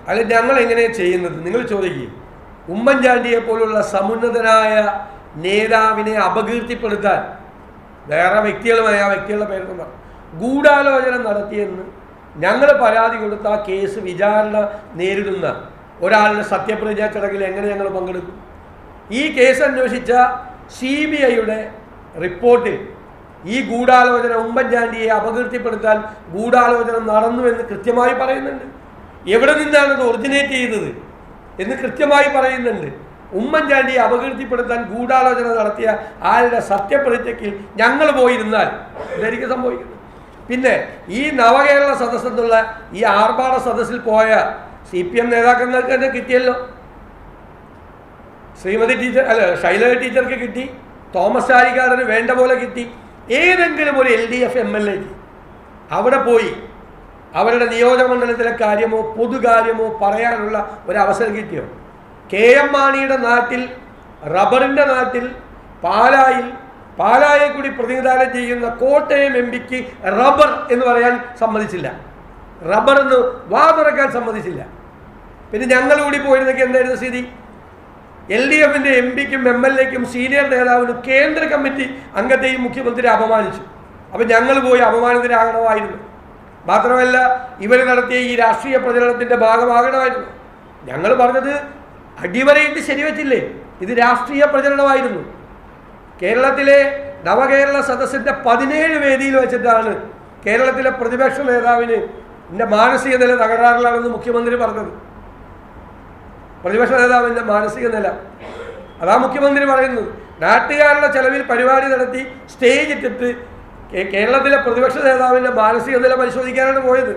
അല്ല ഞങ്ങൾ എങ്ങനെയാണ് ചെയ്യുന്നത്? നിങ്ങൾ ചോദിക്കുക. ഉമ്മൻചാണ്ടിയെ പോലുള്ള സമുന്നതനായ നേതാവിനെ അപകീർത്തിപ്പെടുത്താൻ വേറെ വ്യക്തികളുമായി ആ വ്യക്തികളുടെ പേരൊന്നും പറഞ്ഞു ഗൂഢാലോചന നടത്തിയെന്ന് ഞങ്ങൾ പരാതി കൊടുത്ത ആ കേസ് വിചാരണ നേരിടുന്ന ഒരാളുടെ സത്യപ്രതിജ്ഞാ ചടങ്ങിൽ എങ്ങനെ ഞങ്ങൾ പങ്കെടുക്കും? ഈ കേസ് അന്വേഷിച്ച CBIയുടെ റിപ്പോർട്ടിൽ ഈ ഗൂഢാലോചന ഉമ്മൻചാണ്ടിയെ അപകീർത്തിപ്പെടുത്താൻ ഗൂഢാലോചന നടന്നുവെന്ന് കൃത്യമായി പറയുന്നുണ്ട്. എവിടെ നിന്നാണ് ഇത് ഒറിജിനേറ്റ് ചെയ്തത് എന്ന് കൃത്യമായി പറയുന്നുണ്ട്. ഉമ്മൻചാണ്ടിയെ അപകീർത്തിപ്പെടുത്താൻ ഗൂഢാലോചന നടത്തിയ ആളുടെ സത്യപ്രതിജ്ഞയ്ക്ക് ഞങ്ങൾ പോയിരുന്നാൽ ഇതായിരിക്കും സംഭവിക്കുന്നത്. പിന്നെ ഈ നവകേരള സദസ്സെന്നുള്ള ഈ ആർഭാട സദസ്സിൽ പോയ CPM നേതാക്കന്മാർക്ക് തന്നെ കിട്ടിയല്ലോ. ശ്രീമതി ടീച്ചർ അല്ല ശൈലജ ടീച്ചർക്ക് കിട്ടി, തോമസ് ചാഴികാടന് വേണ്ട പോലെ കിട്ടി. ഏതെങ്കിലും ഒരു LDF MLA അവിടെ പോയി അവരുടെ നിയോജകമണ്ഡലത്തിലെ കാര്യമോ പൊതുകാര്യമോ പറയാനുള്ള ഒരവസരം കിട്ടിയോ? KM മാണിയുടെ നാട്ടിൽ, റബ്ബറിൻ്റെ നാട്ടിൽ, പാലായെ കൂടി പ്രതിനിധാനം ചെയ്യുന്ന കോട്ടയം MPക്ക് റബ്ബർ എന്ന് പറയാൻ സമ്മതിച്ചില്ല, റബ്ബർ എന്ന് വാ തുറക്കാൻ സമ്മതിച്ചില്ല. പിന്നെ ഞങ്ങൾ കൂടി പോയിരുന്നെങ്കിൽ എന്തായിരുന്നു സ്ഥിതി? LDFന്റെ MPക്കും MLAക്കും സീനിയർ നേതാവിനും കേന്ദ്ര കമ്മിറ്റി അംഗത്തെയും മുഖ്യമന്ത്രി അപമാനിച്ചു. അപ്പം ഞങ്ങൾ പോയി അപമാനിതരാകണമായിരുന്നു. മാത്രമല്ല ഇവർ നടത്തിയ ഈ രാഷ്ട്രീയ പ്രചരണത്തിൻ്റെ ഭാഗമാകണമായിരുന്നു. ഞങ്ങൾ പറഞ്ഞത് അടിവരയിട്ട് ശരിവച്ചില്ലേ, ഇത് രാഷ്ട്രീയ പ്രചരണമായിരുന്നു. കേരളത്തിലെ നവകേരള സദസ്സിൻ്റെ 17 വേദിയിൽ വെച്ചിട്ടാണ് കേരളത്തിലെ പ്രതിപക്ഷ നേതാവിന് എൻ്റെ മാനസിക നില തകരാറിലാണെന്ന് മുഖ്യമന്ത്രി പറഞ്ഞത്. പ്രതിപക്ഷ നേതാവിൻ്റെ മാനസിക നില അതാ മുഖ്യമന്ത്രി പറയുന്നത്. നാട്ടുകാരുടെ ചെലവിൽ പരിപാടി നടത്തി സ്റ്റേജ് ഇട്ടിട്ട് കേരളത്തിലെ പ്രതിപക്ഷ നേതാവിൻ്റെ മാനസിക നില പരിശോധിക്കാനാണ് പോയത്.